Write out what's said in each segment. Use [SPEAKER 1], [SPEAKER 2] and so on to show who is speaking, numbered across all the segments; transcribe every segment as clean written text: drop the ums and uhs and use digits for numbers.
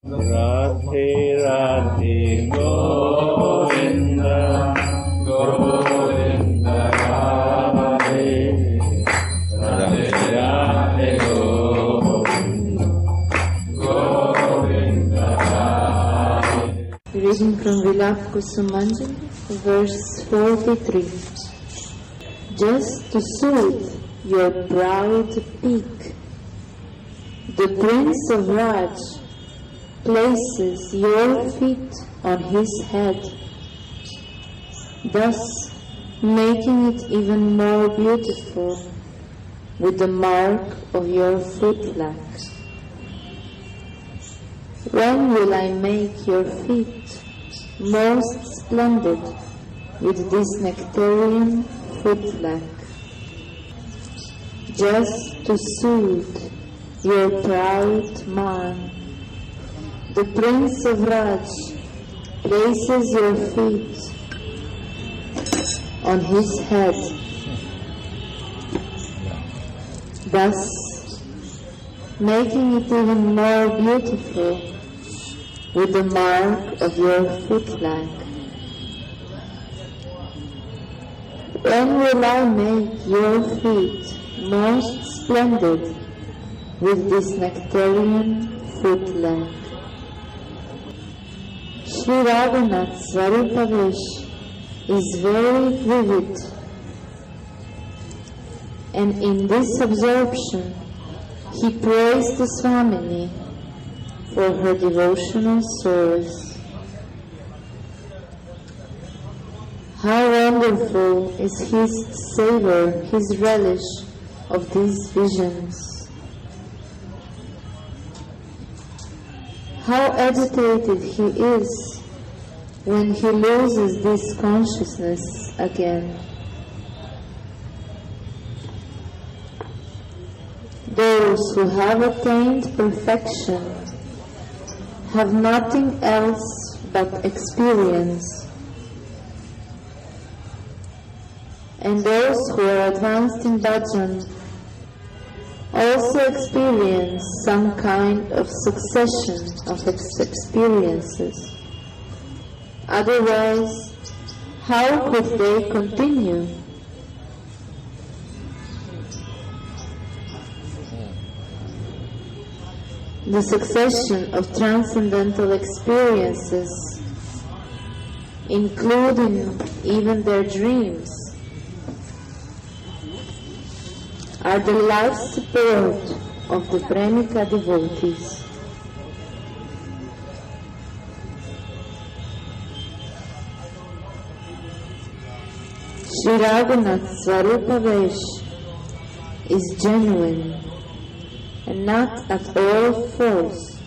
[SPEAKER 1] Radhe Radhe Govinda Govinda Radhe Radhe Radhe Govinda Govinda Radhe.
[SPEAKER 2] Reading from Vilapa Kusumanjali, verse 43. Just to soothe your proud peak, the Prince of Raj places your feet on his head, thus making it even more beautiful with the mark of your footlag. When will I make your feet most splendid with this nectarian footlag? Just to soothe your proud man, the Prince of Raj places your feet on his head, thus making it even more beautiful with the mark of your footlag. When will I make your feet most splendid with this nectarian footlag? Sri Raghunath's Svarupavesh is very vivid, and in this absorption he praised the Swamini for her devotional service. How wonderful is his savor, his relish of these visions. How agitated he is when he loses this consciousness again. Those who have attained perfection have nothing else but experience, and those who are advanced in bhajan also experience some kind of succession of experiences. Otherwise, how could they continue? The succession of transcendental experiences, including even their dreams, are the life support of the Premika devotees. Sri Raghunath's Svarupavesh is genuine and not at all false.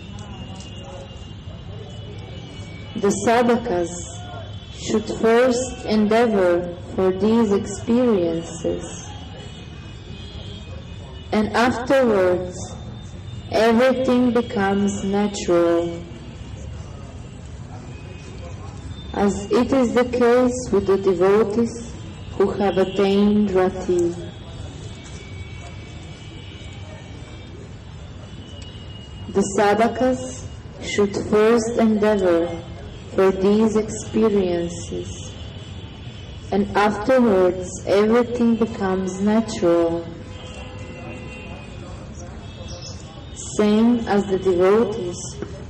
[SPEAKER 2] The sadhakas should first endeavor for these experiences, and afterwards everything becomes natural, as it is the case with the devotees who have attained Rati. The sadhakas should first endeavor for these experiences, and afterwards everything becomes natural, same as the devotees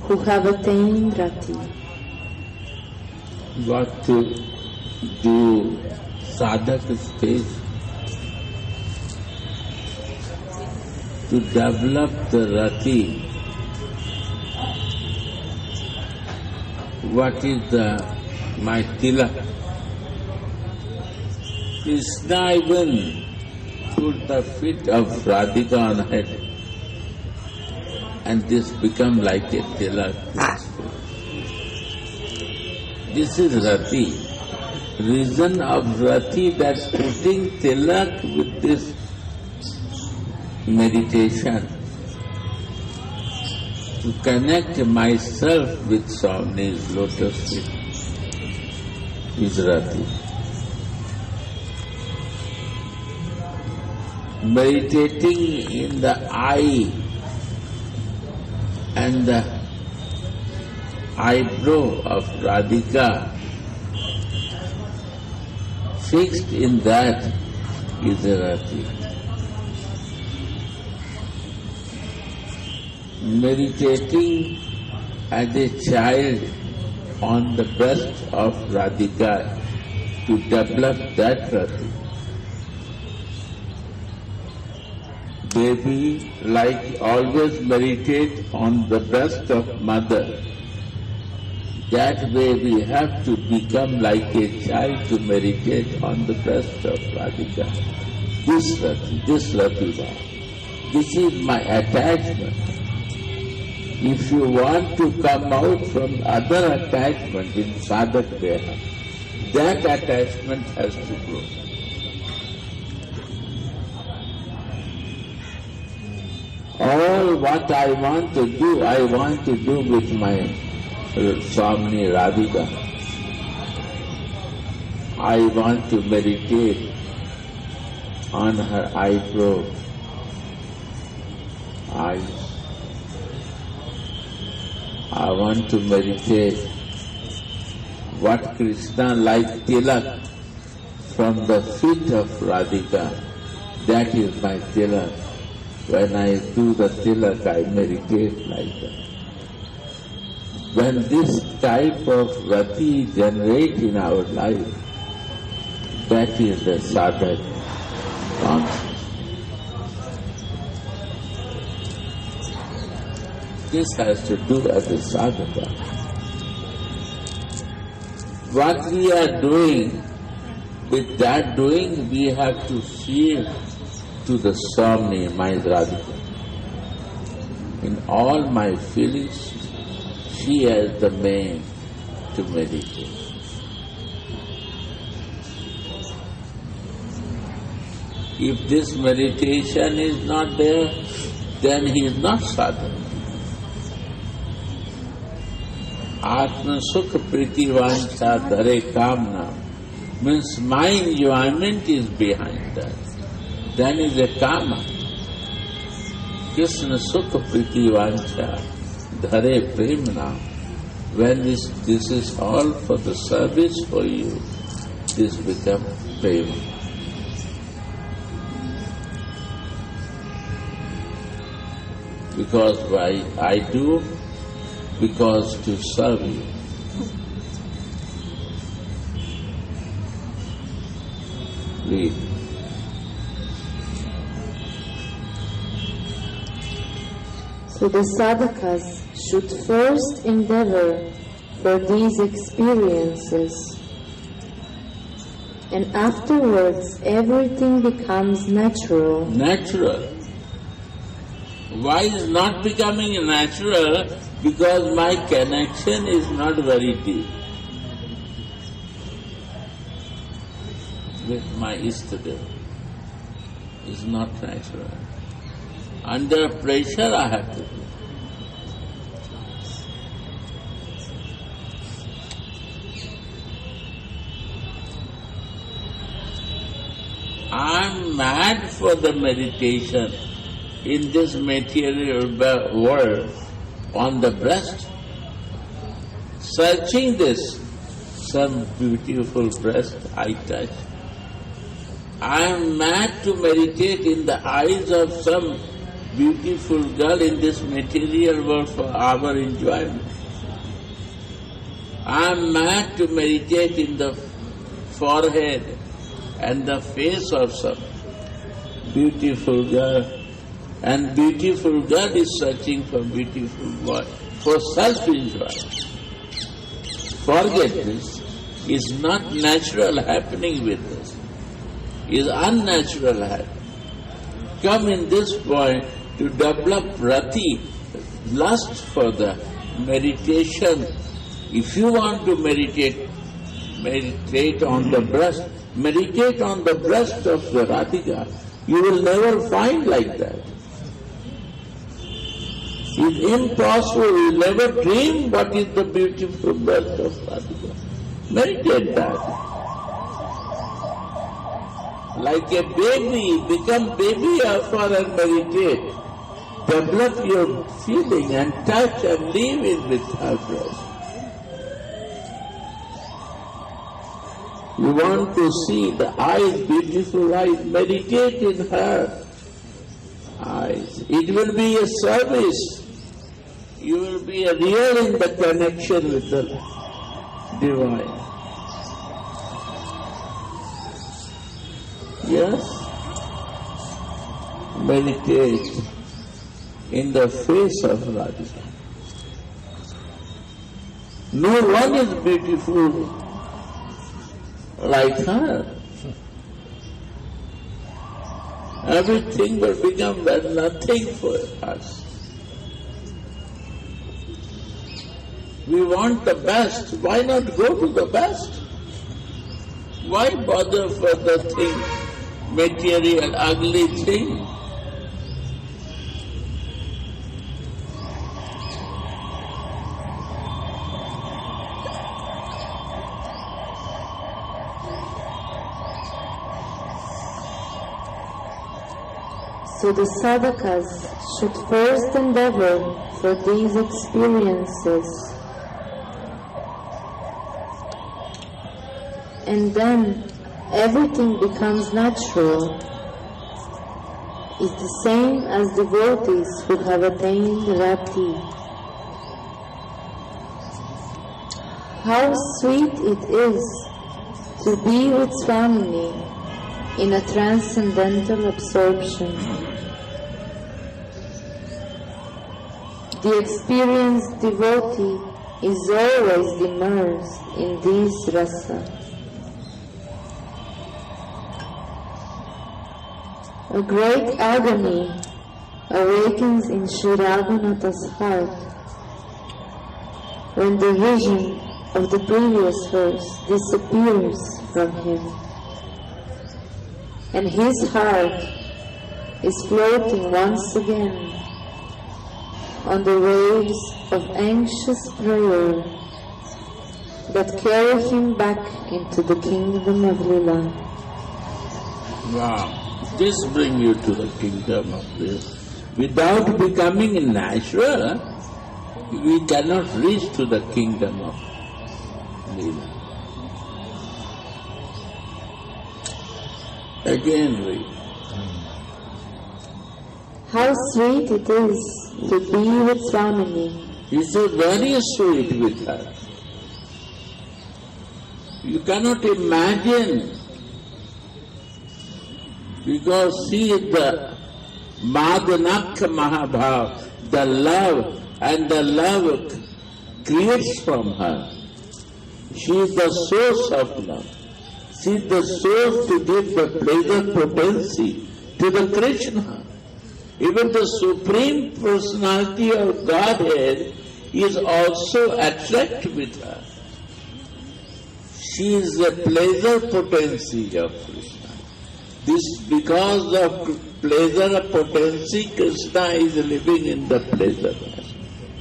[SPEAKER 2] who have attained Rati.
[SPEAKER 3] What do sadhakas face to develop the Rati? What is my tilak? Krishna even put the feet of Radhika on head, and this become like a tilak. This is Rati. Reason of Rati, that putting tilak with this meditation, to connect myself with Swami's lotus feet, is Rati. Meditating in the eye and the eyebrow of Radhika, fixed in that is a Rati. Meditating as a child on the breast of Radhika to develop that Rati. Baby, like always meditate on the breast of mother. That way we have to become like a child to meditate on the breast of Radhika. This Rati, this is my attachment. If you want to come out from other attachment in sadhak deha, that attachment has to grow. All what I want to do with my Swamini Radhika. I want to meditate on her eyebrow, eyes. I want to meditate what Krishna like tilak from the feet of Radhika. That is my tilak. When I do the tilak, I meditate like that. When this type of rati generates in our life, that is the sadhak consciousness. This has to do as a sadhaka. What we are doing, with that doing, we have to feel to the Swamini, my Radhika. In all my feelings, she is the main to meditate. If this meditation is not there, then he is not sadhana. Atma Sukha Priti Vancha Dhare Kamna means my enjoyment is behind that. Then is a kama. Krishna Sukha Priti Vancha Dhare Premna. When this is all for the service for you, this becomes prema. Because why I do? Because to serve you. Read.
[SPEAKER 2] So the sadhakas should first endeavor for these experiences, and afterwards everything becomes natural.
[SPEAKER 3] Natural. Why is not becoming natural? Because my connection is not very deep with my Istadeva. It's not natural. Under pressure I have to do. I'm mad for the meditation in this material world on the breast, searching this, some beautiful breast I touch. I am mad to meditate in the eyes of some beautiful girl in this material world for our enjoyment. I am mad to meditate in the forehead and the face of some beautiful girl. And beautiful girl is searching for beautiful boy, for self-enjoyment. Forget this. It's not natural happening with us. It's unnatural happening. Come in this point to develop rati, lust for the meditation. If you want to meditate on the breast, meditate on the breast of the Radhika. You will never find like that. It's impossible, you never dream what is the beautiful breast of Radhika. Meditate that. Like a baby, become baby for and meditate. Develop your feeling and touch and live it with her breast. You want to see the eyes, beautiful eyes, meditate in her eyes. It will be a service. You will be a real in the connection with the divine. Yes? Meditate in the face of Radhika. No one is beautiful like her. Everything will become nothing for us. We want the best. Why not go to the best? Why bother for the thing, material, ugly thing?
[SPEAKER 2] So the sadhakas should first endeavor for these experiences, and then everything becomes natural. It's the same as devotees who have attained Rati. How sweet it is to be with Swamini in a transcendental absorption. The experienced devotee is always immersed in this rasa. A great agony awakens in Sri Raghunatha's heart when the vision of the previous verse disappears from him, and his heart is floating once again on the waves of anxious prayer that carry him back into the kingdom of Lila.
[SPEAKER 3] Wow. This brings you to the kingdom of this. Without becoming natural, we cannot reach to the kingdom of Lila. Again read.
[SPEAKER 2] How sweet it is to be with Swamini.
[SPEAKER 3] He said, very sweet with her. You cannot imagine, because she is the Madhanakha Mahabhav, the love, and the love creates from her. She is the source of love. She is the source to give the pleasure potency to the Krishna. Even the Supreme Personality of Godhead is also attracted with her. She is the pleasure potency of Krishna. This, because of pleasure potency, Krishna is living in the pleasure,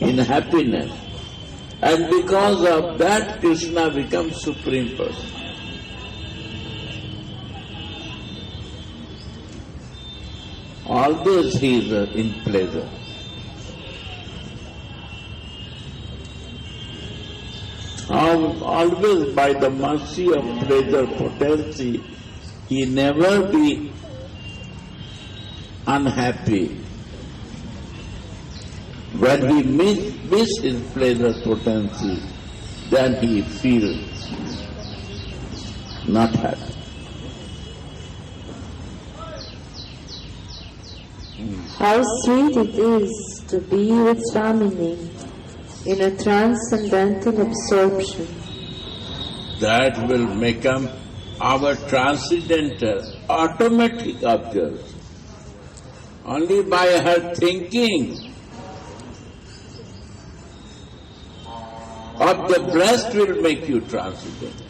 [SPEAKER 3] in happiness. And because of that, Krishna becomes Supreme Person. Always he is in pleasure. Always by the mercy of pleasure potency, he never be unhappy. When he miss his pleasure potency, then he feels not happy.
[SPEAKER 2] How sweet it is to be with Swamini in a transcendental absorption.
[SPEAKER 3] That will become our transcendental, automatic observation. Only by her thinking of the breast will make you transcendental.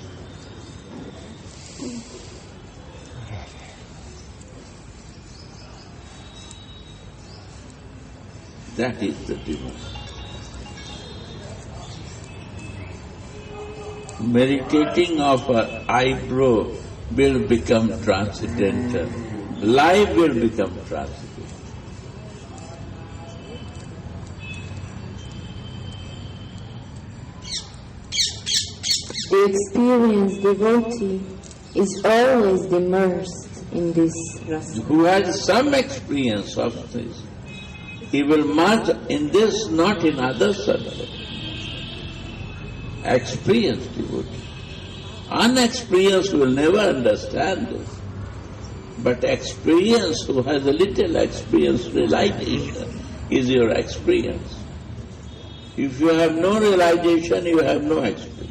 [SPEAKER 3] That is the divine. Meditating of her eyebrow will become transcendental. Life will become transcendental.
[SPEAKER 2] The experienced devotee is always immersed in this rasa.
[SPEAKER 3] Who has some experience of this, he will merge in this, not in other subjects. Experienced devotee. Unexperienced will never understand this. But experience, who has a little experience, realization is your experience. If you have no realization, you have no experience.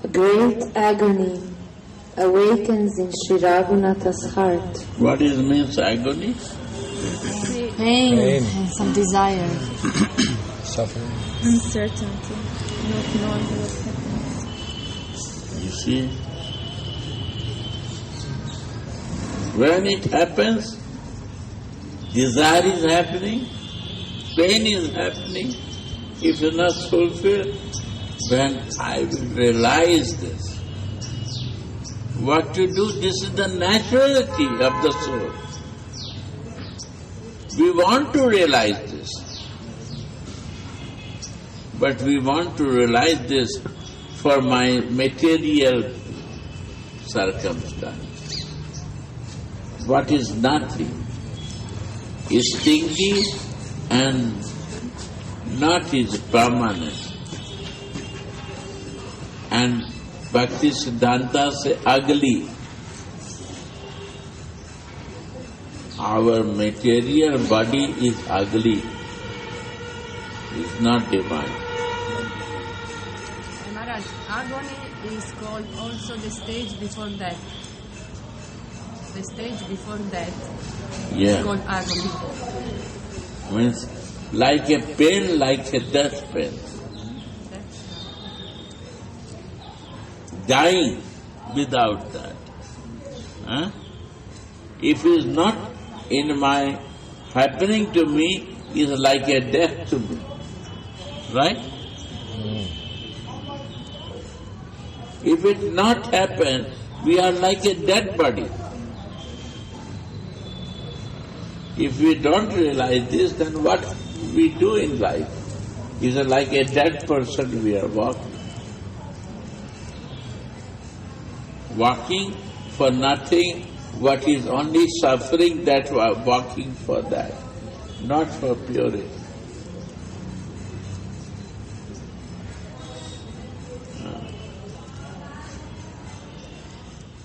[SPEAKER 2] A great agony awakens in Sri Raghunatha's heart.
[SPEAKER 3] What is means agony?
[SPEAKER 4] Pain.
[SPEAKER 5] and
[SPEAKER 4] some desire.
[SPEAKER 5] Suffering.
[SPEAKER 4] Uncertainty. Not knowing what happens.
[SPEAKER 3] You see? When it happens, desire is happening, pain is happening. If you are not fulfilled, when I will realize this, what to do, this is the naturality of the soul. We want to realize this, but we want to realize this for my material circumstance. What is nothing is stingy and not is permanent. And Bhakti Siddhanta say ugly. Our material body is ugly, it's not divine.
[SPEAKER 6] Maharaj, agony is called also the stage before death. The stage before death
[SPEAKER 3] Yeah.
[SPEAKER 6] is called agony.
[SPEAKER 3] Means like a pain, like a death pain. Dying without that. Huh? If it is not in my happening to me, is like a death to me. Right? If it not happen, we are like a dead body. If we don't realize this, then what we do in life is like a dead person we are walking. Walking for nothing, what is only suffering, that we are walking for that, not for purity.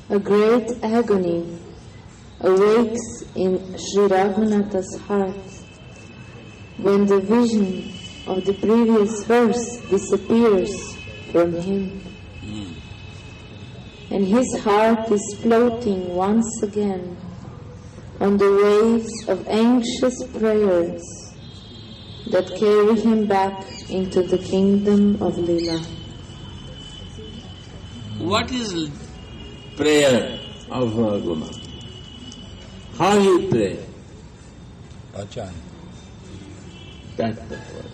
[SPEAKER 2] A great agony awakes in Sri Raghunatha's heart when the vision of the previous verse disappears from him. And his heart is floating once again on the waves of anxious prayers that carry him back into the kingdom of Lila.
[SPEAKER 3] What is prayer of Raghunath? How he pray?
[SPEAKER 5] Bhajan.
[SPEAKER 3] That's the word.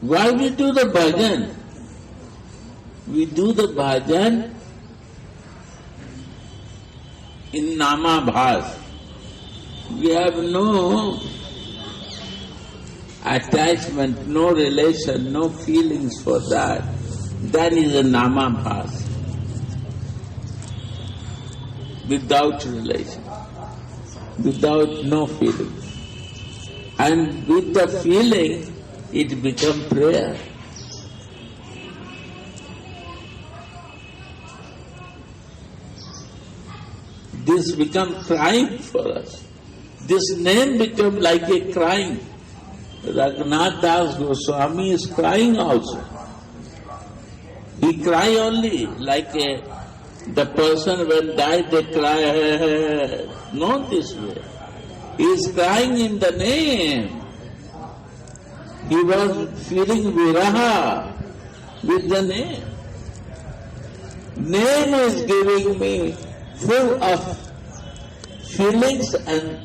[SPEAKER 3] Why we do the bhajan? We do the bhajan in namabhas. We have no attachment, no relation, no feelings for that. That is a namabhas. Without relation, without no feeling. And with the feeling, it becomes prayer. This becomes crying for us. This name becomes like a crying. Raghunath Das Goswami is crying also. He cry only like the person when died, they cry, not this way. He is crying in the name. He was feeling viraha with the name. Name is giving me full of feelings and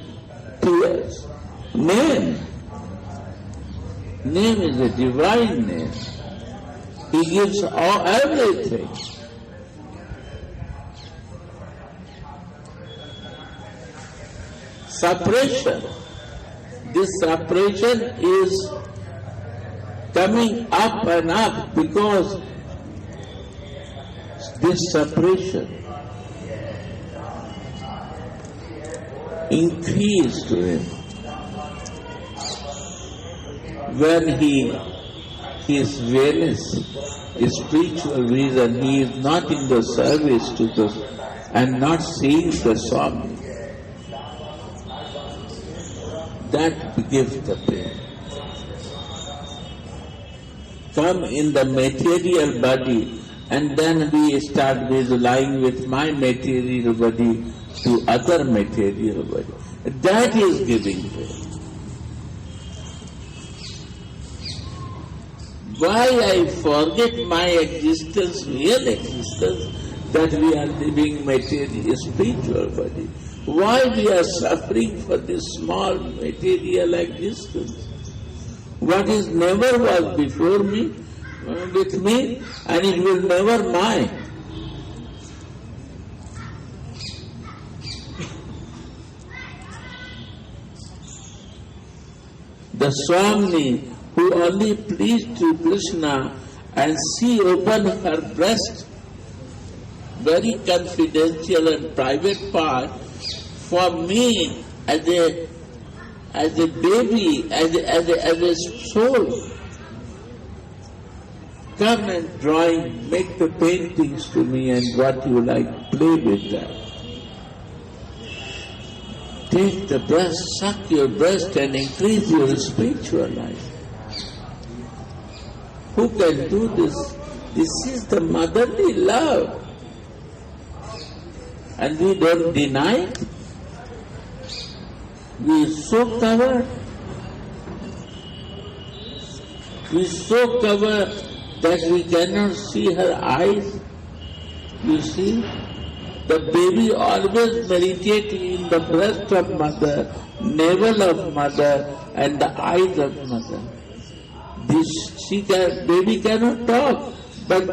[SPEAKER 3] tears. Name. Name is a divine name. He gives everything. separation. This separation is coming up and up because this separation increased to him when his various spiritual reason, he is not in the service to the and not seeing the Swami. That gives the pain. Come in the material body and then we start visualizing with my material body to other material body. That is giving pain. Why I forget my existence, real existence, that we are living material, spiritual body? Why we are suffering for this small material existence? What is never was before me, with me, and it will never mine. The Swami who only pleased to Krishna and she opened her breast, very confidential and private part, for me as a baby, as a soul. Come and drawing, make the paintings to me and what you like, play with that. Take the breast, suck your breast and increase your spiritual life. Who can do this? This is the motherly love. And we don't deny it. We are so covered. We are so covered that we cannot see her eyes. You see, the baby always meditates in the breast of mother, navel of mother, and the eyes of mother. Baby cannot talk, but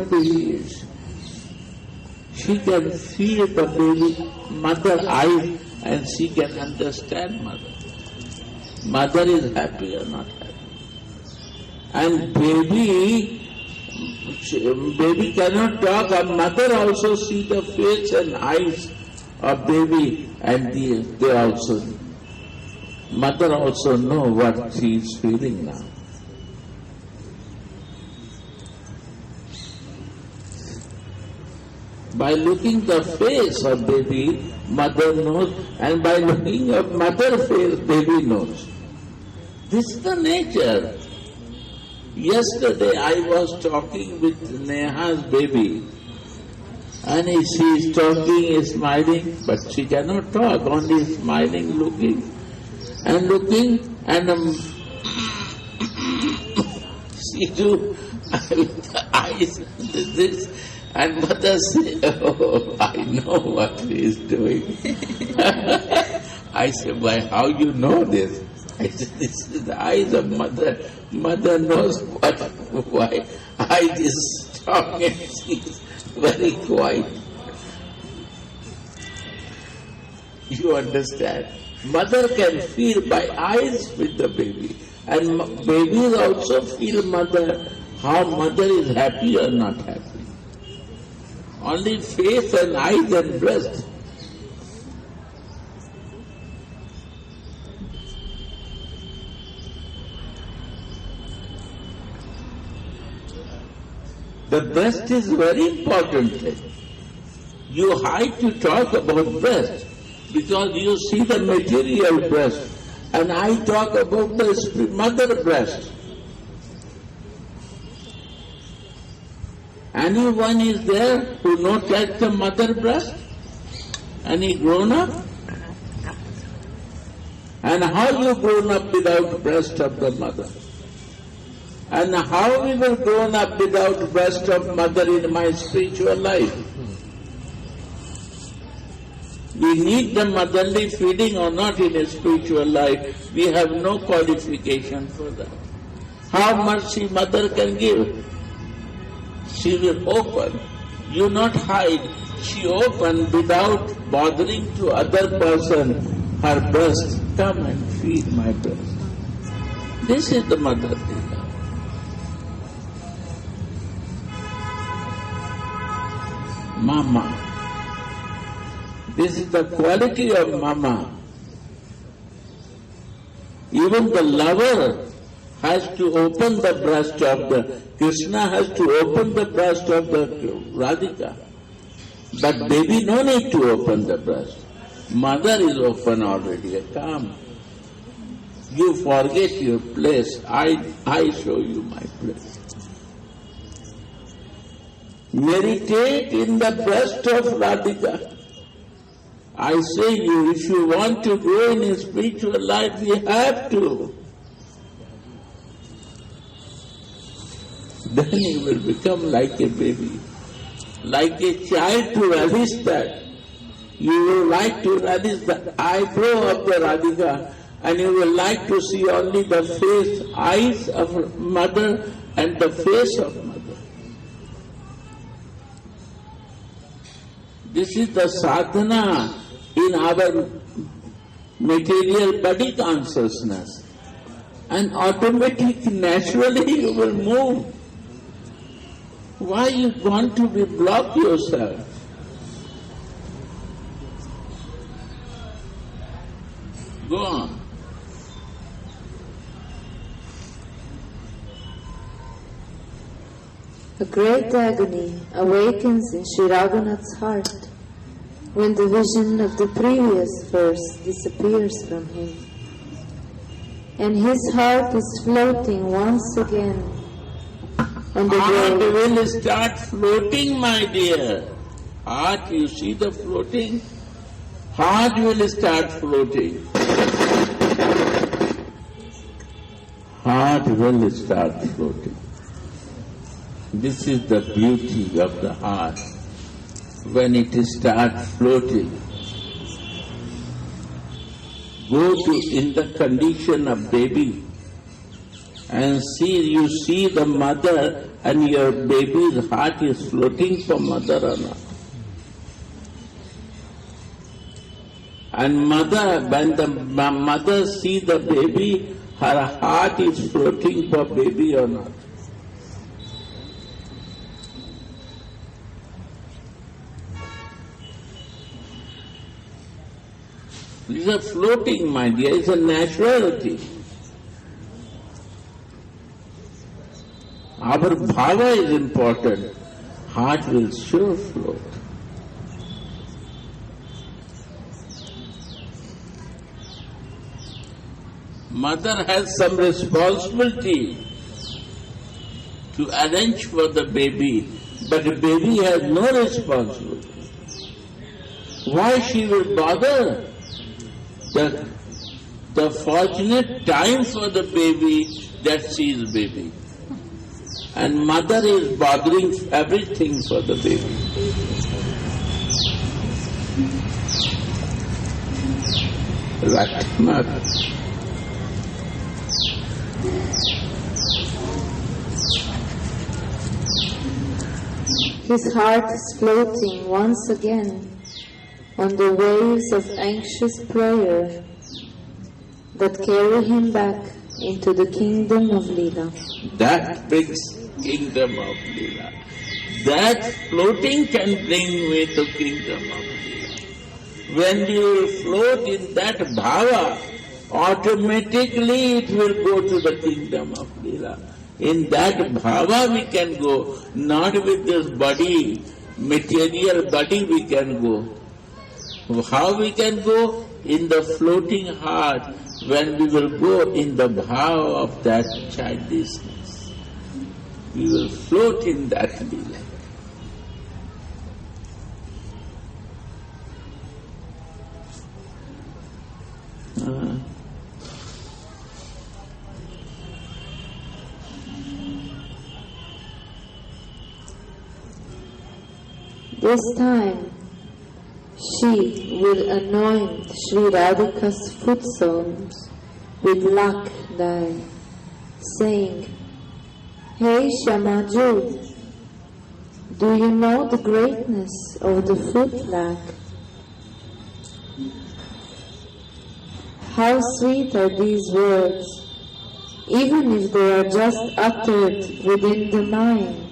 [SPEAKER 3] she can feel the baby mother eyes and she can understand mother. Mother is happy or not happy. And baby cannot talk, and mother also see the face and eyes of baby, and they also, mother also know what she is feeling now. By looking the face of baby, mother knows, and by looking at mother face, baby knows. This is the nature. Yesterday I was talking with Neha's baby, and she is talking, smiling, but she cannot talk, only smiling, looking, and she do with the eyes, this, and mother say, oh, I know what he is doing. I said, why, how you know this? I said, this is the eyes of mother. Mother knows why I is strong and she is very quiet. You understand? Mother can feel by eyes with the baby. And babies also feel mother, how mother is happy or not happy. Only face and eyes and breast. The breast is very important thing. You hide to talk about breast because you see the material breast, and I talk about the mother breast. Anyone is there who not touch the mother breast? Any grown up? And how you grown up without breast of the mother? And how we were grown up without breast of mother in my spiritual life? We need the motherly feeding or not in a spiritual life. We have no qualification for that. How much mother can give? She will open. You not hide. She open without bothering to other person. her breast, come and feed my breast. This is the Mother Lila. Mama. This is the quality of Mama. Even the lover has to open the breast of the Krishna has to open the breast of the Radhika. But baby no need to open the breast. Mother is open already. Come. You forget your place. I show you my place. Meditate in the breast of Radhika. I say you, if you want to grow in a spiritual life, you have to. Then you will become like a baby, like a child to relish that. You will like to relish the eyebrow of the Radhika, and you will like to see only the face, eyes of mother and the face of mother. This is the sadhana in our material body consciousness. And automatically, naturally you will move. Why you want to be block yourself? Go on.
[SPEAKER 2] A great agony awakens in Sri Raghunath's heart when the vision of the previous verse disappears from him, and his heart is floating once again on the
[SPEAKER 3] Heart
[SPEAKER 2] grave.
[SPEAKER 3] will start floating, my dear. Heart, you see the floating? Heart will start floating. Heart will start floating. This is the beauty of the heart. When it starts floating, go to in the condition of baby and you see the mother and your baby's heart is floating for mother or not. And mother, when the mother see the baby, her heart is floating for baby or not. It's a floating, my dear, it's a naturality. Our bhava is important. Heart will sure float. Mother has some responsibility to arrange for the baby, but the baby has no responsibility. Why she will bother? The fortunate time for the baby that she is baby. And mother is bothering everything for the baby. Right, mother.
[SPEAKER 2] His heart is floating once again on the waves of anxious prayer that carry him back into the kingdom of Leela.
[SPEAKER 3] That brings kingdom of Leela. That floating can bring me to kingdom of Leela. When you float in that bhava, automatically it will go to the kingdom of Leela. In that bhava we can go, not with this body, material body we can go. How we can go? In the floating heart, when we will go in the bhava of that childishness. We will float in that Leela.
[SPEAKER 2] This time, she will anoint Sri Radhika's foot soles with lac dye, saying, "Hey Shamaju, do you know the greatness of the foot lac? how sweet are these words, even if they are just uttered within the mind.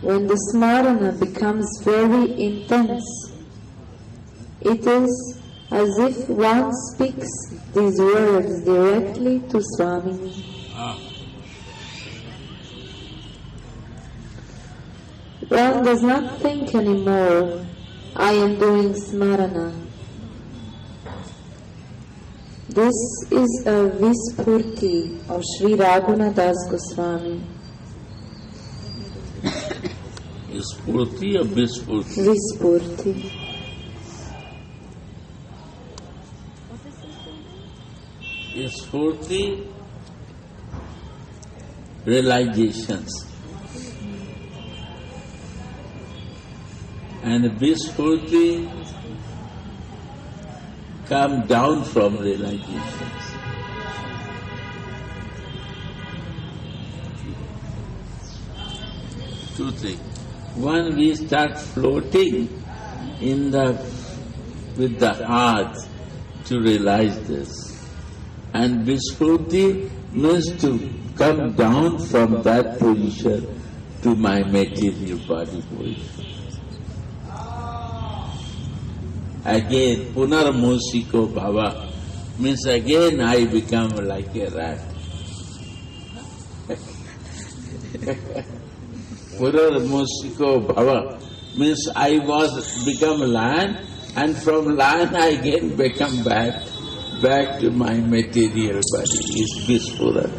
[SPEAKER 2] When the smarana becomes very intense, it is as if one speaks these words directly to Swamini. One does not think anymore, I am doing smarana. This is a Vispurti of Sri Raghunath Das Goswami.
[SPEAKER 3] Spurti or Vispurti?
[SPEAKER 2] Vispurti.
[SPEAKER 3] Spurti, realizations. And Vispurti, come down from realizations. Two things. One, we start floating with the heart to realize this. And Vispurti means to come down from that position to my material body position. Again, Punarmosiko Bhava means again I become like a rat. Punarmosiko Bhava means I become lion, and from lion I again become back to my material body, is Vispura.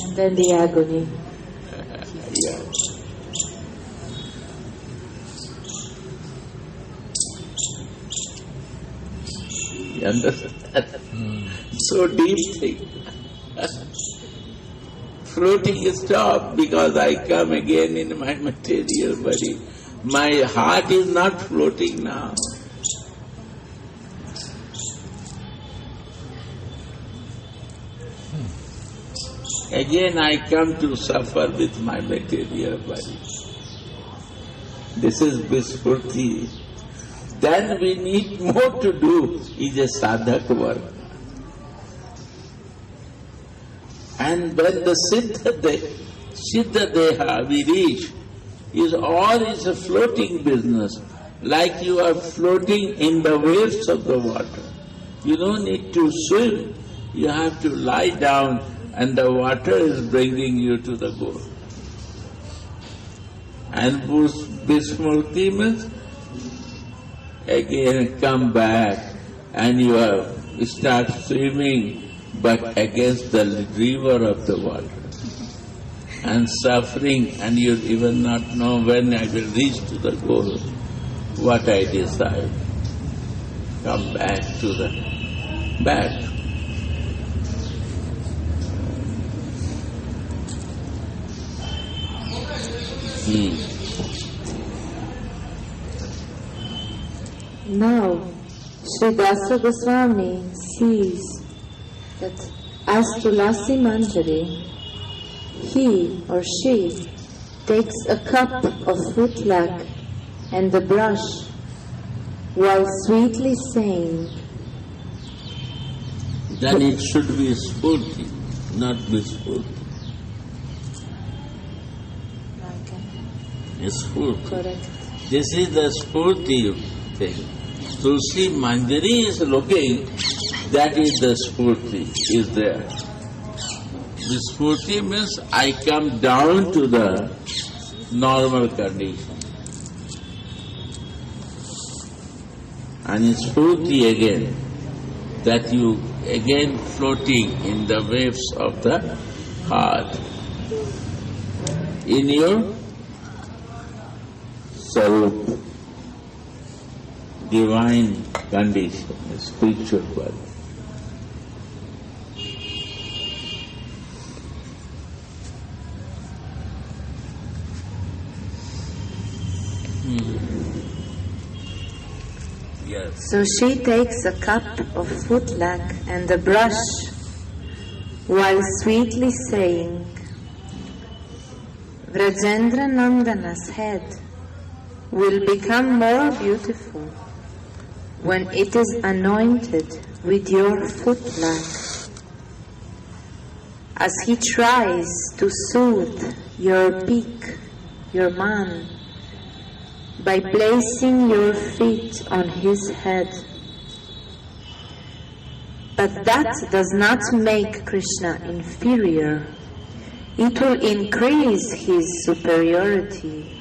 [SPEAKER 2] And then the agony.
[SPEAKER 3] Yeah. You understand? So deep thing. Floating is stopped because I come again in my material body. My heart is not floating now. Again I come to suffer with my material body. This is Vispurti. Then we need more to do, is a sadhak work. And when the Siddha Deha we reach, is a floating business, like you are floating in the waves of the water. You don't need to swim, you have to lie down and the water is bringing you to the goal. And Vispurti means again come back and you start swimming but against the river of the water and suffering, and you even not know when I will reach to the goal, what I decide. Come back to the back.
[SPEAKER 2] Now, Sri Dasa Goswami sees that as Tulasi Manjari, he or she takes a cup of fruit lac and a brush while sweetly saying,
[SPEAKER 3] then it should be Spurti, not Vispurti. Spurti.
[SPEAKER 2] correct.
[SPEAKER 3] This is the Spurti thing. Tulsi Manjari is looking, that is the Spurti, is there. The Spurti means I come down to the normal condition. And Spurti again, that you again floating in the waves of the heart. In your Sarup, divine condition, spiritual body. Yes.
[SPEAKER 2] So she takes a cup of fruit lac and a brush while sweetly saying, Vrajendra Nandana's head will become more beautiful when it is anointed with your footlight. As he tries to soothe your peak, your man, by placing your feet on his head. But that does not make Krishna inferior. It will increase his superiority.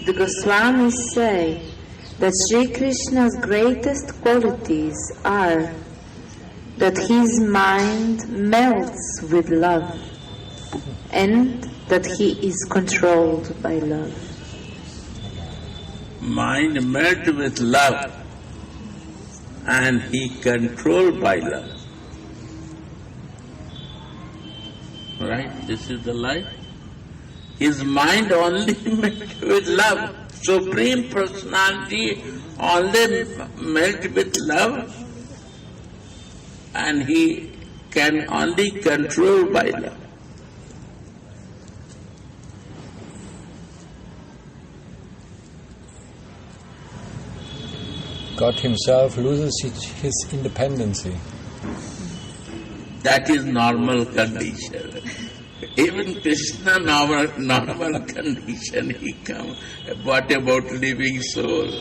[SPEAKER 2] The Goswamis say that Sri Krishna's greatest qualities are that his mind melts with love and that he is controlled by love.
[SPEAKER 3] Mind melts with love and he controlled by love. Right? This is the life. His mind only melts with love. Supreme Personality only melts with love and he can only control by love.
[SPEAKER 5] God himself loses his independency.
[SPEAKER 3] That is normal condition. Even Krishna normal condition he comes. What about living soul?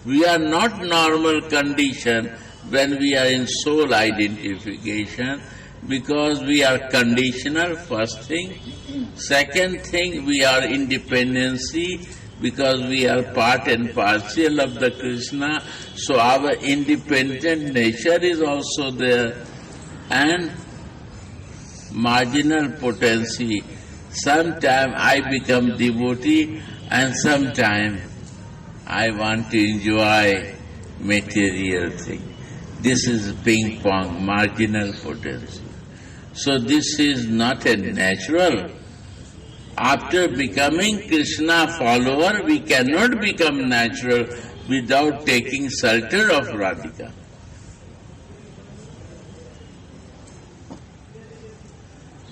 [SPEAKER 3] We are not normal condition when we are in soul identification because we are conditional, first thing. Second thing, we are independency because we are part and parcel of the Krishna, so our independent nature is also there. And marginal potency, sometime I become devotee and sometime I want to enjoy material thing. This is ping pong, marginal potency. So this is not a natural. After becoming Krishna follower, we cannot become natural without taking shelter of Radhika.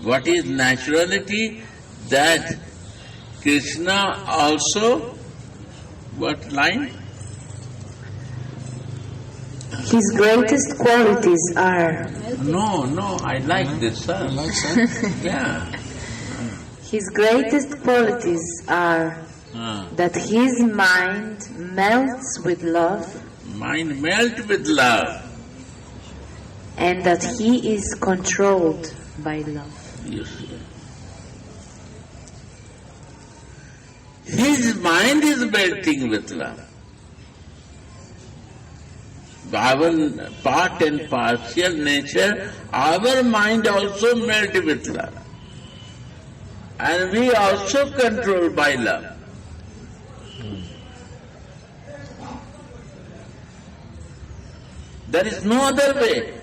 [SPEAKER 3] What is naturality? That Krishna also, what line?
[SPEAKER 2] His greatest qualities are...
[SPEAKER 3] No, I like this, sir.
[SPEAKER 5] You like that?
[SPEAKER 3] Yeah.
[SPEAKER 2] His greatest qualities are that his mind melts with love
[SPEAKER 3] Mind melt with love.
[SPEAKER 2] and that he is controlled by love.
[SPEAKER 3] You see. His mind is melting with love. Our part and partial nature, our mind also melt with love. And we also controlled by love. There is no other way.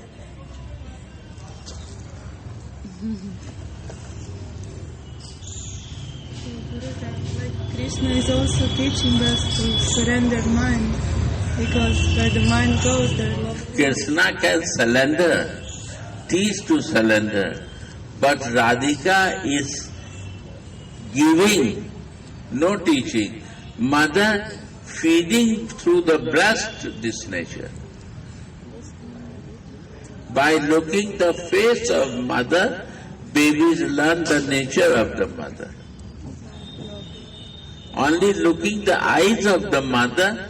[SPEAKER 4] Krishna is also teaching us to surrender mind, because where the mind goes, there love.
[SPEAKER 3] Krishna can surrender, teach to surrender, but Radhika is giving, no teaching. Mother feeding through the breast this nature. By looking the face of mother, babies learn the nature of the mother. Only looking the eyes of the mother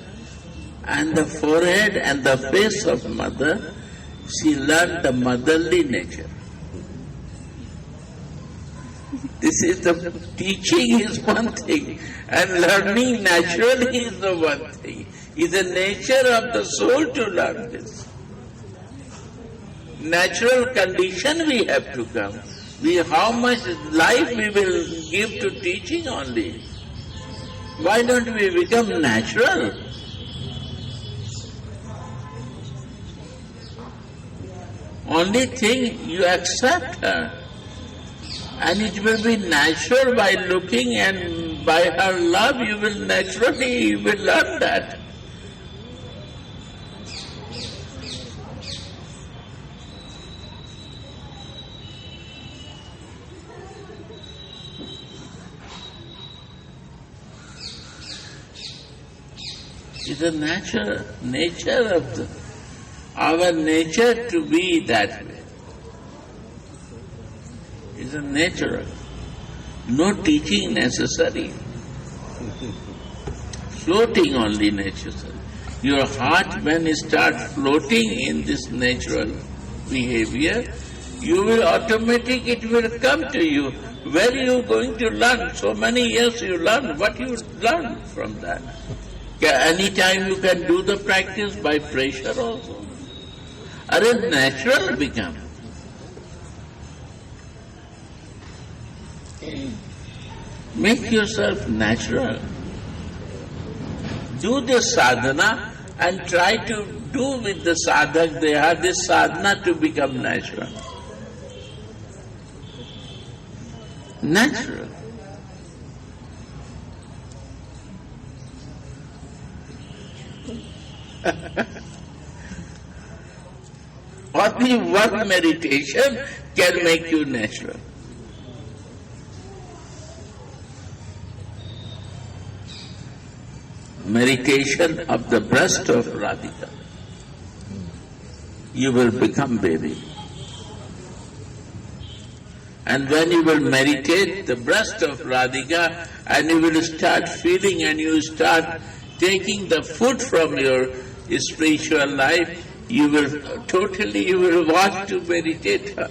[SPEAKER 3] and the forehead and the face of mother, she learned the motherly nature. This is the teaching is one thing, and learning naturally is the one thing. It's the nature of the soul to learn this. Natural condition we have to come. How much life we will give to teaching only. Why don't we become natural? Only thing you accept her. And it will be natural by looking and by her love you will naturally learn that. It's a nature of our nature to be that way. It's a natural. No teaching necessary. Floating only necessary. Your heart, when it starts floating in this natural behavior, you will automatically, it will come to you. Where are you going to learn? So many years you learn. What you learn from that? Any time you can do the practice by pressure also. Or natural become. Make yourself natural. Do this sadhana and try to do with the sadhak, they have this sadhana to become natural. Natural. Only one meditation can make you natural. Meditation of the breast of Radhika. You will become baby. And when you will meditate the breast of Radhika and you will start feeling and you start taking the food from your spiritual life, you will want to meditate her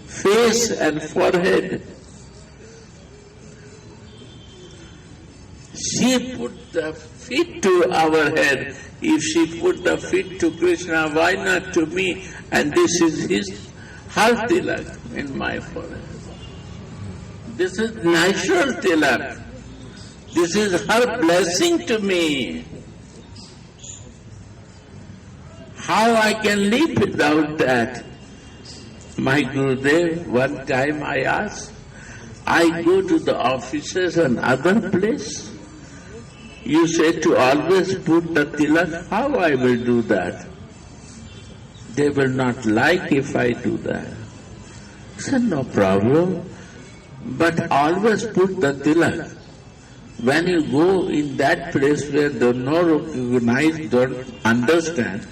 [SPEAKER 3] face and forehead. She put the feet to our head. If she put the feet to Krishna, why not to me? And this is her tilak in my forehead. This is natural tilak. This is her blessing to me. How I can live without that? My Gurudev, one time I asked, I go to the offices and other place. You say to always put the tilak, how I will do that? They will not like if I do that. I said, no problem, but always put the tilak. When you go in that place where they don't recognize, don't understand,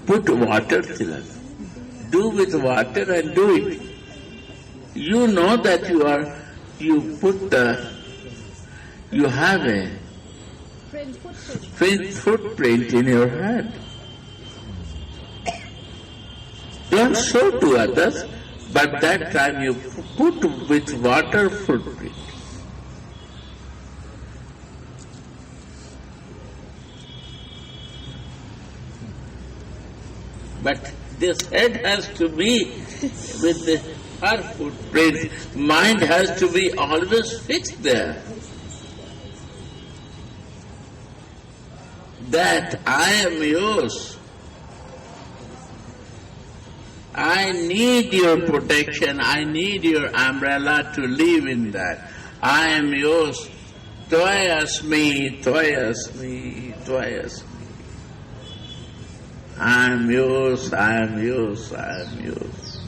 [SPEAKER 3] put water tilak. Do with water and do it. You know that you have a footprint in your hand. Don't show to others, but that time you put with water footprint. But this head has to be with her footprint. Mind has to be always fixed there. That I am yours. I need your protection. I need your umbrella to live in that. I am yours. Tvayasmi, tvayasmi, tvayasmi. I am yours, I am yours, I am yours.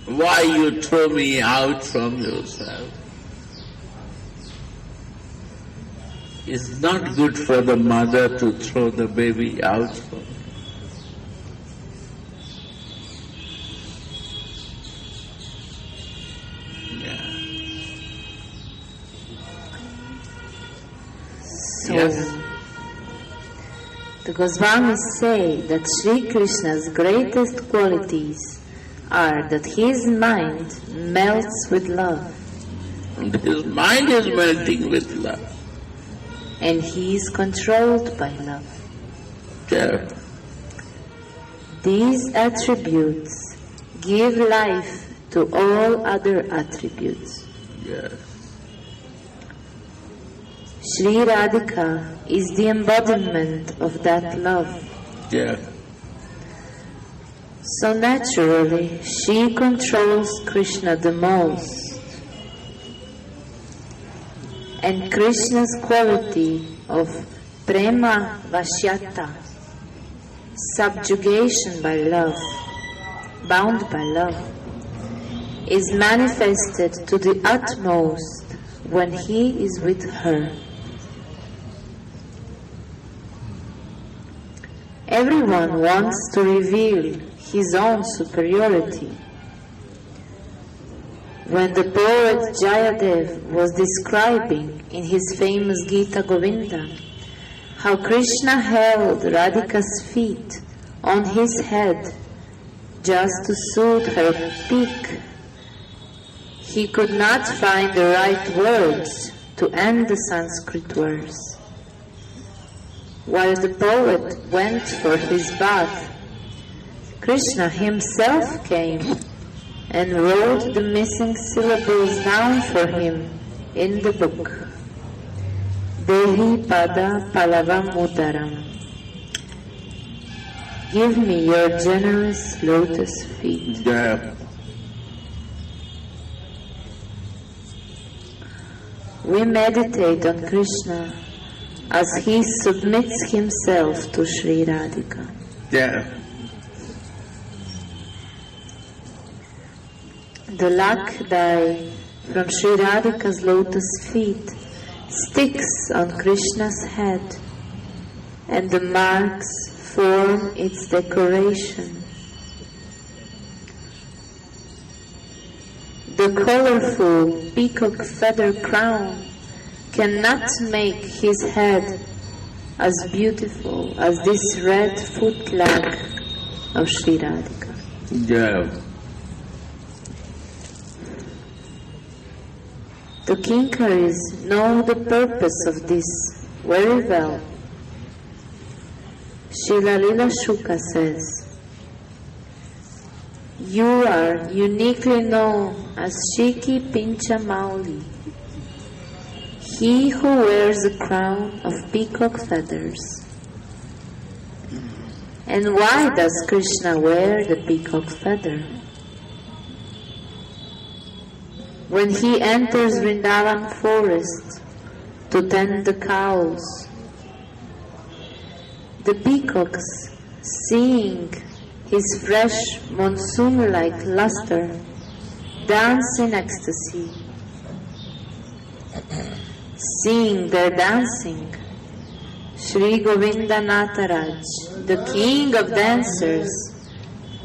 [SPEAKER 3] Why you throw me out from yourself? It's not good for the mother to throw the baby out from.
[SPEAKER 2] So,
[SPEAKER 3] Yes.
[SPEAKER 2] the Goswamis say that Sri Krishna's greatest qualities are that his mind melts with love.
[SPEAKER 3] And his mind is melting with love.
[SPEAKER 2] And he is controlled by love.
[SPEAKER 3] Yeah.
[SPEAKER 2] These attributes give life to all other attributes.
[SPEAKER 3] Yes.
[SPEAKER 2] Sri Radhika is the embodiment of that love.
[SPEAKER 3] Yeah.
[SPEAKER 2] So naturally, she controls Krishna the most. And Krishna's quality of prema vashyata, subjugation by love, bound by love, is manifested to the utmost when he is with her. Everyone wants to reveal his own superiority. When the poet Jayadev was describing in his famous Gita Govinda how Krishna held Radhika's feet on his head just to soothe her pique, he could not find the right words to end the Sanskrit verse. While the poet went for his bath, Krishna himself came and wrote the missing syllables down for him in the book. Dehi pada palavam udaram. Give me your generous lotus feet.
[SPEAKER 3] Yeah.
[SPEAKER 2] We meditate on Krishna as he submits himself to Sri Radhika.
[SPEAKER 3] Yeah.
[SPEAKER 2] The lakh dye from Sri Radhika's lotus feet sticks on Krishna's head, and the marks form its decoration. The colorful peacock feather crown cannot make his head as beautiful as this red footlag of Sri Radhika.
[SPEAKER 3] Yeah.
[SPEAKER 2] The Kinkaris know the purpose of this very well. Srila Lila Shuka says, "You are uniquely known as Shiki Pincha Mauli, he who wears a crown of peacock feathers." And why does Krishna wear the peacock feather? When he enters Vrindavan forest to tend the cows, the peacocks, seeing his fresh monsoon-like luster, dance in ecstasy. Seeing their dancing, Sri Govinda Nataraj, the king of dancers,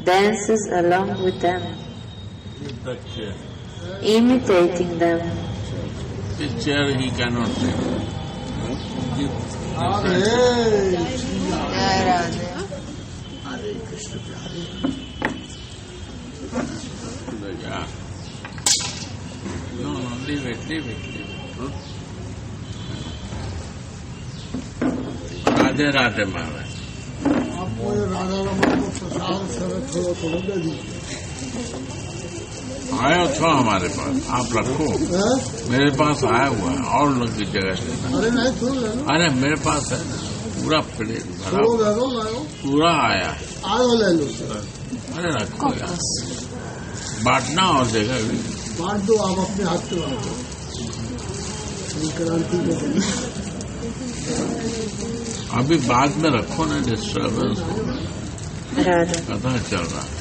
[SPEAKER 2] dances along with them, imitating them.
[SPEAKER 3] This chair he cannot take. Yeah. No, leave it. Radhe Radhe Maharaj.
[SPEAKER 7] आपको ये राधा रमन को प्रसाद सरत थोड़ा दे दी।
[SPEAKER 3] आया था हमारे पास, आप रखो। मेरे पास आया हुआ है और लोग की जगह से।
[SPEAKER 7] अरे नहीं सुन ले लो।
[SPEAKER 3] अरे मेरे पास है ना, पूरा प्लेट भरा पूरा आया है।
[SPEAKER 7] आयो ले लो।
[SPEAKER 3] अरे रखो यार, बांटना और देगा भी।
[SPEAKER 7] बांट दो आप अपने हाथ से बांटो। क्रांति के दिन
[SPEAKER 3] अभी बाद में रखो ना, डिस्टर्बेंस पता चल रहा है।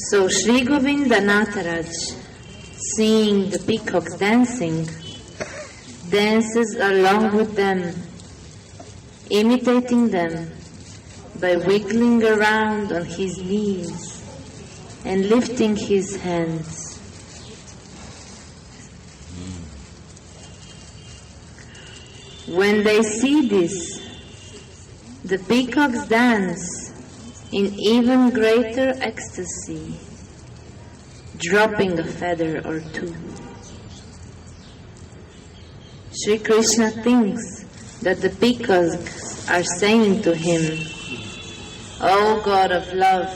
[SPEAKER 2] So Sri Govinda Nataraj, seeing the peacocks dancing, dances along with them, imitating them by wiggling around on his knees and lifting his hands. When they see this, the peacocks dance in even greater ecstasy, dropping a feather or two. Sri Krishna thinks that the peacocks are saying to him, "O God of love,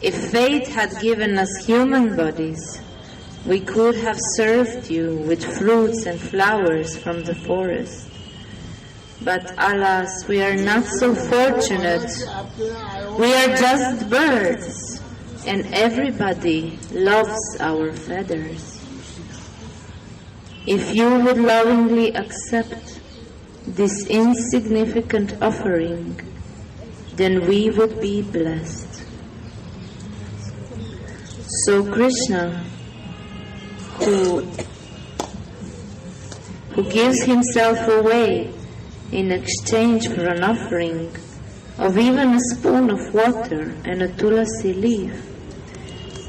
[SPEAKER 2] if fate had given us human bodies, we could have served you with fruits and flowers from the forest. But alas, we are not so fortunate. We are just birds, and everybody loves our feathers. If you would lovingly accept this insignificant offering, then we would be blessed." So Krishna, who gives himself away in exchange for an offering of even a spoon of water and a tulasi leaf,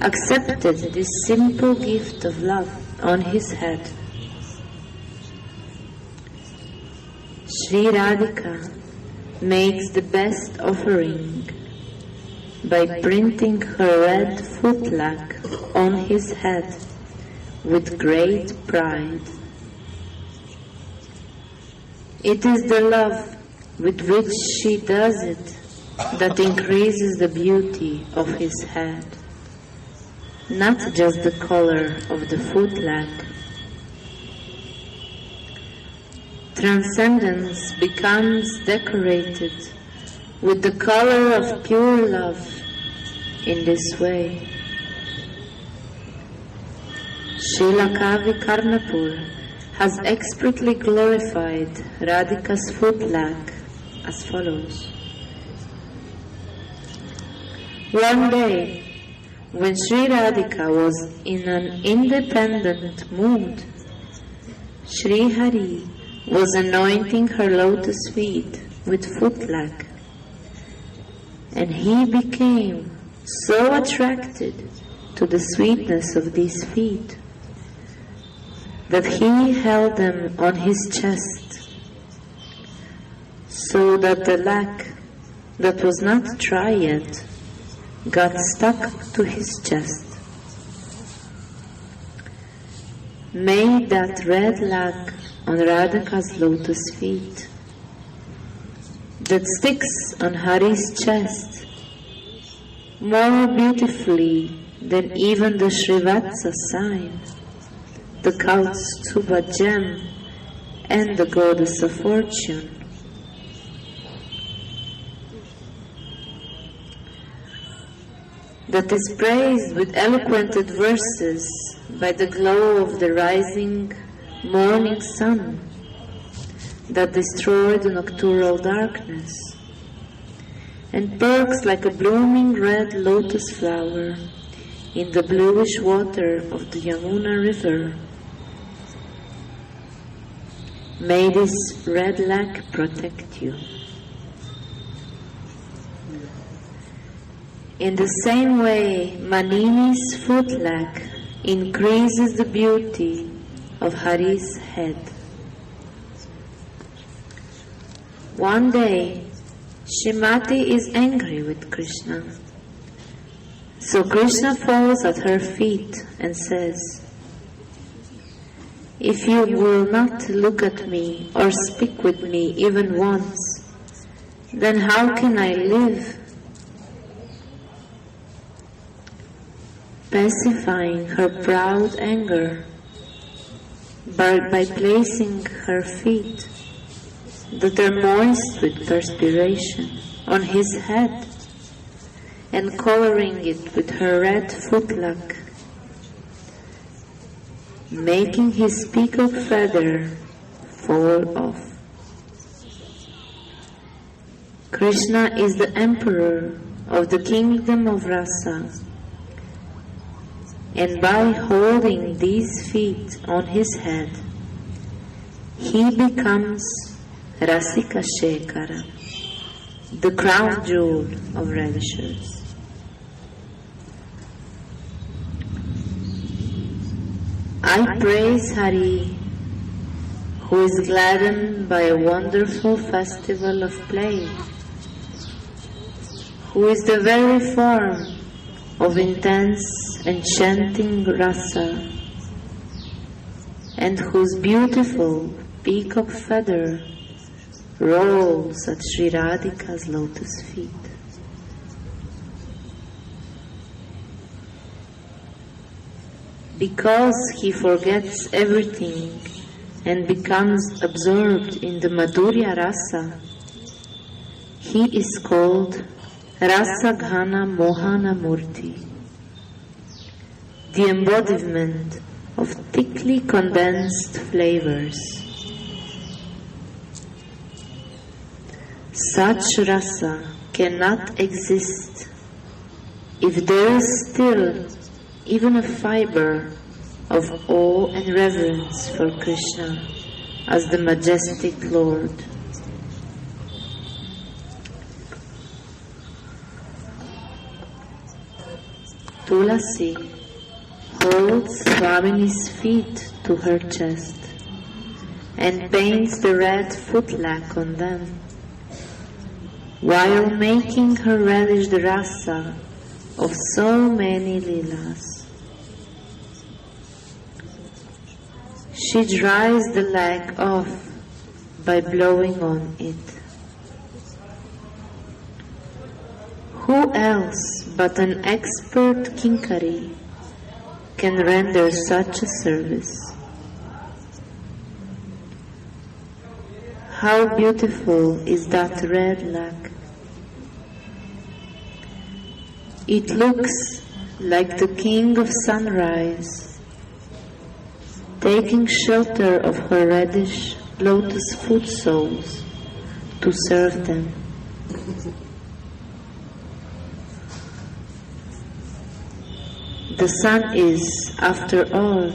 [SPEAKER 2] accepted this simple gift of love on his head. Sri Radhika makes the best offering by printing her red footlac on his head with great pride. It is the love with which she does it that increases the beauty of his head, not just the color of the footlac. Transcendence becomes decorated with the color of pure love in this way. Srila Kavi Karnapur has expertly glorified Radhika's footlac as follows. One day, when Sri Radhika was in an independent mood, Sri Hari was anointing her lotus feet with footlac, and he became so attracted to the sweetness of these feet that he held them on his chest, so that the lac that was not dry yet got stuck to his chest. May that red lac on Radhika's lotus feet that sticks on Hari's chest more beautifully than even the Srivatsa sign, the Kaustubha gem, and the goddess of fortune. That is praised with eloquent verses by the glow of the rising morning sun that destroyed the nocturnal darkness and perks like a blooming red lotus flower in the bluish water of the Yamuna river. May this red lac protect you. In the same way, Manini's footlac increases the beauty of Hari's head. One day, Shrimati is angry with Krishna. So Krishna falls at her feet and says, "If you will not look at me or speak with me even once, then how can I live?" Pacifying her proud anger by placing her feet that are moist with perspiration on his head and coloring it with her red footlac, making his peacock feather fall off. Krishna is the emperor of the kingdom of Rasa, and by holding these feet on his head, he becomes Rasika Shekhara, the crown jewel of ravishers. I praise Hari, who is gladdened by a wonderful festival of play, who is the very form of intense enchanting rasa, and whose beautiful peacock feather rolls at Sri Radhika's lotus feet. Because he forgets everything and becomes absorbed in the Madhurya rasa, he is called Rasa Ghana Mohana Murti, the embodiment of thickly condensed flavors. Such rasa cannot exist if there is still even a fiber of awe and reverence for Krishna as the majestic Lord. Tulasi holds Swamini's feet to her chest and paints the red footlack on them, while making her relish the rasa of so many leelas. She dries the lac off by blowing on it. Who else but an expert kinkari can render such a service? How beautiful is that red lac! It looks like the king of sunrise, taking shelter of her reddish lotus foot soles to serve them. The sun is, after all,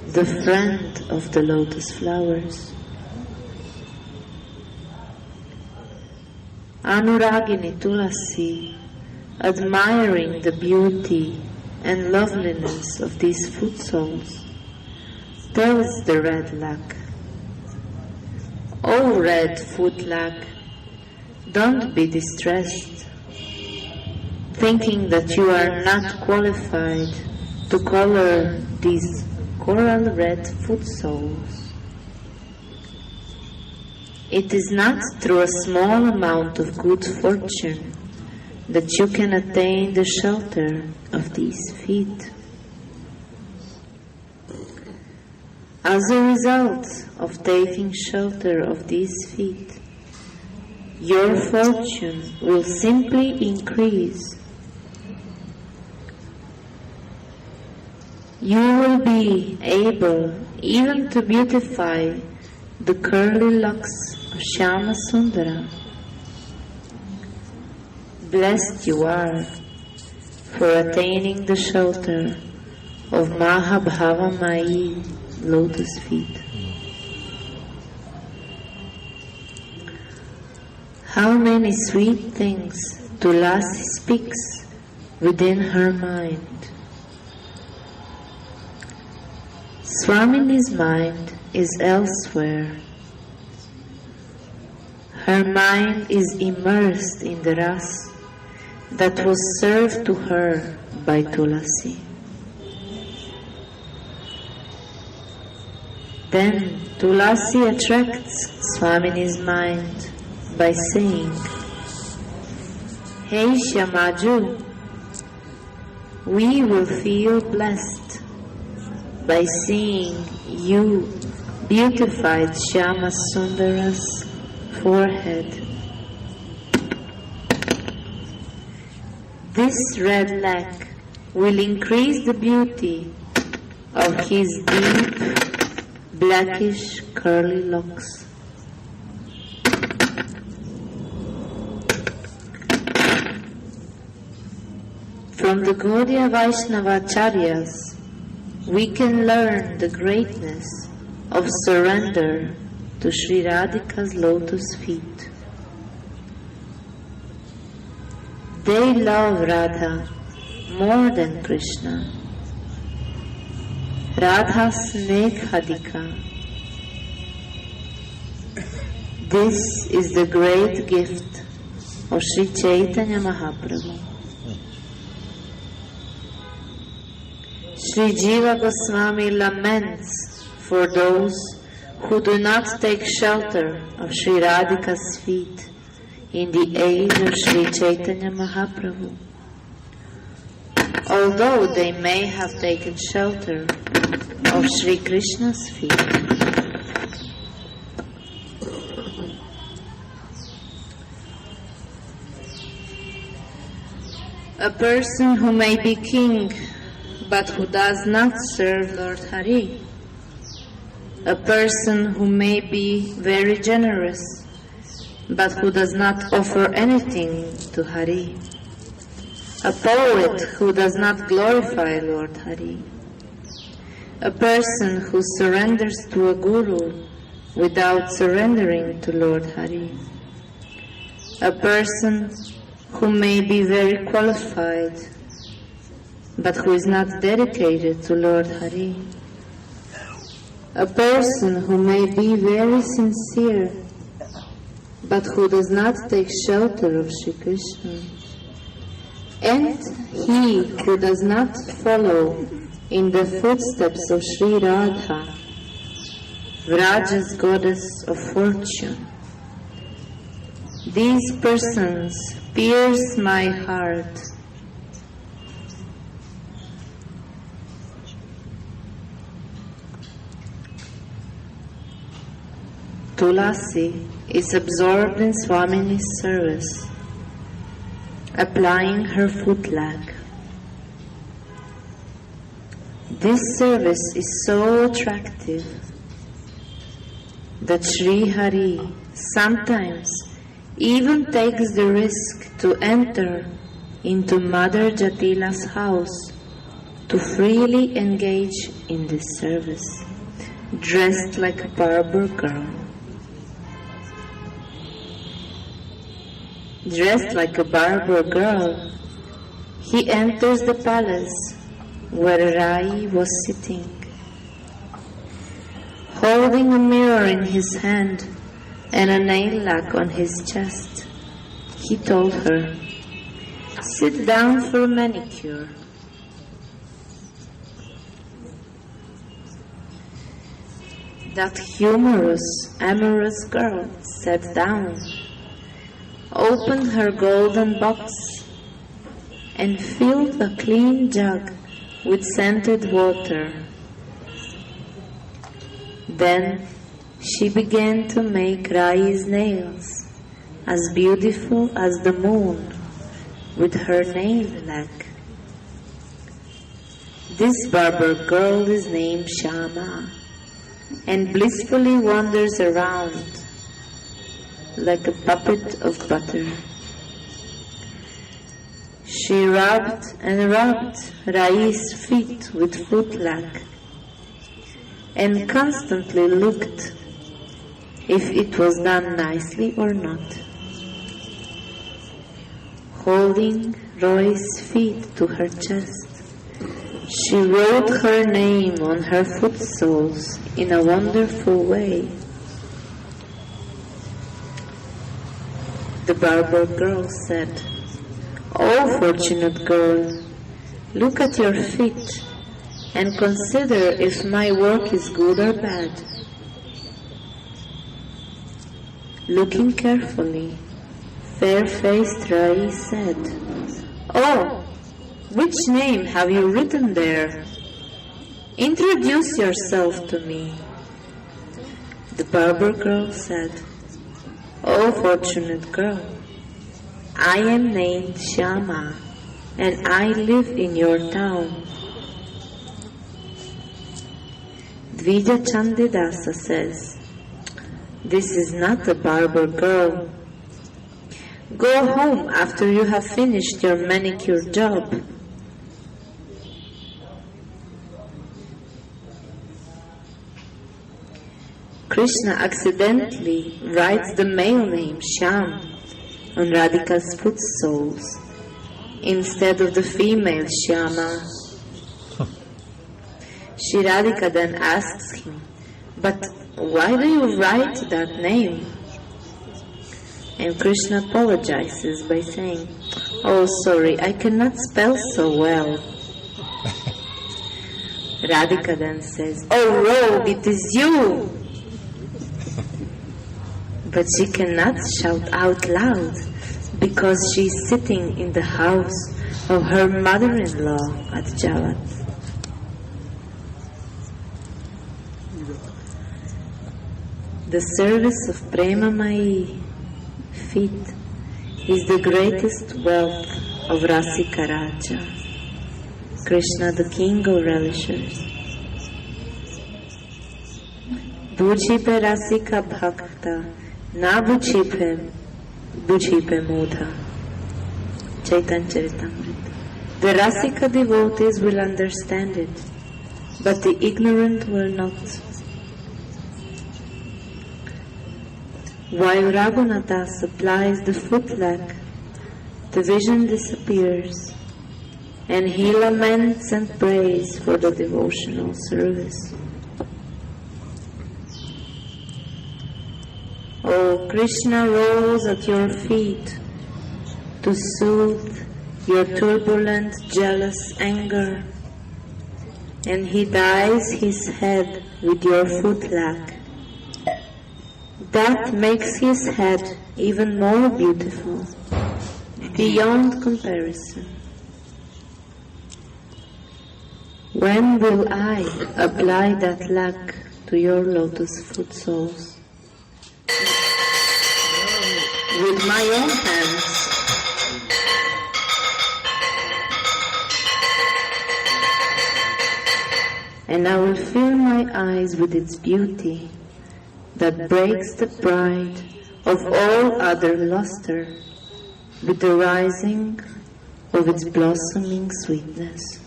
[SPEAKER 2] the friend of the lotus flowers. Anuragini Tulasi, admiring the beauty and loveliness of these foot soles, tells the red lac, "O red foot lac, don't be distressed, thinking that you are not qualified to color these coral red foot soles. It is not through a small amount of good fortune that you can attain the shelter of these feet. As a result of taking shelter of these feet, your fortune will simply increase. You will be able even to beautify the curly locks of Shyama Sundara. Blessed you are for attaining the shelter of Mahabhava Mai lotus feet." How many sweet things Tulasi speaks within her mind. Swamini's mind is elsewhere. Her mind is immersed in the ras that was served to her by Tulasi. Then Tulasi attracts Swamini's mind by saying, "Hey Shyamaju, we will feel blessed by seeing you beautified Shyama Sundara's forehead. This red lac will increase the beauty of his deep, blackish, curly locks." From the Gaudiya Vaishnava Acharyas, we can learn the greatness of surrender to Sri Radhika's lotus feet. They love Radha more than Krishna. Radha Snekhadika. This is the great gift of Sri Chaitanya Mahaprabhu. Sri Jiva Goswami laments for those who do not take shelter of Sri Radhika's feet in the age of Sri Chaitanya Mahaprabhu, although they may have taken shelter of Sri Krishna's feet. A person who may be king but who does not serve Lord Hari, a person who may be very generous but who does not offer anything to Hari, a poet who does not glorify Lord Hari, a person who surrenders to a guru without surrendering to Lord Hari, a person who may be very qualified but who is not dedicated to Lord Hari. A person who may be very sincere, but who does not take shelter of Shri Krishna. And he who does not follow in the footsteps of Sri Radha, Vraja's goddess of fortune. These persons pierce my heart. Tulasi is absorbed in Swamini's service, applying her footlag. This service is so attractive that Sri Hari sometimes even takes the risk to enter into Mother Jatila's house to freely engage in this service, dressed like a barber girl. Dressed like a barber girl, he enters the palace where Rai was sitting. Holding a mirror in his hand and a nail lac on his chest, he told her, "Sit down for a manicure." That humorous, amorous girl sat down, opened her golden box, and filled a clean jug with scented water. Then she began to make Rai's nails as beautiful as the moon with her nail lac. This barber girl is named Shama and blissfully wanders around like a puppet of butter. She rubbed and rubbed Rai's feet with footlac and constantly looked if it was done nicely or not. Holding Roy's feet to her chest, she wrote her name on her foot soles in a wonderful way. The barber girl said, "Oh, fortunate girl, look at your feet and consider if my work is good or bad." Looking carefully, fair-faced Rai said, "Oh, which name have you written there? Introduce yourself to me." The barber girl said, "Oh, fortunate girl, I am named Shama and I live in your town." Dvija Chandidasa says, "This is not a barber girl. Go home after you have finished your manicure job." Krishna accidentally writes the male name Shyam on Radhika's foot soles instead of the female Shyama. Shri Radhika then asks him, "But why do you write that name?" And Krishna apologizes by saying, "Oh, sorry, I cannot spell so well." Radhika then says, "Oh, Rogue, it is you!" But she cannot shout out loud because she is sitting in the house of her mother-in-law at Javat. The service of Premamai feet is the greatest wealth of Rasika Raja, Krishna the king of relishers. Bujhipe Rasika Bhakta, na bujhipe Mudha. Chaitanya Charitamrita. The Rasika devotees will understand it, but the ignorant will not. While Raghunatha supplies the footlag, the vision disappears, and he laments and prays for the devotional service. O Krishna rolls at your feet to soothe your turbulent, jealous anger, and he dyes his head with your footlac. That makes his head even more beautiful, beyond comparison. When will I apply that lac to your lotus foot soles? With my own hands. And I will fill my eyes with its beauty that breaks the pride of all other luster with the rising of its blossoming sweetness.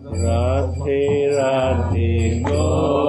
[SPEAKER 1] Radhe Radhe Go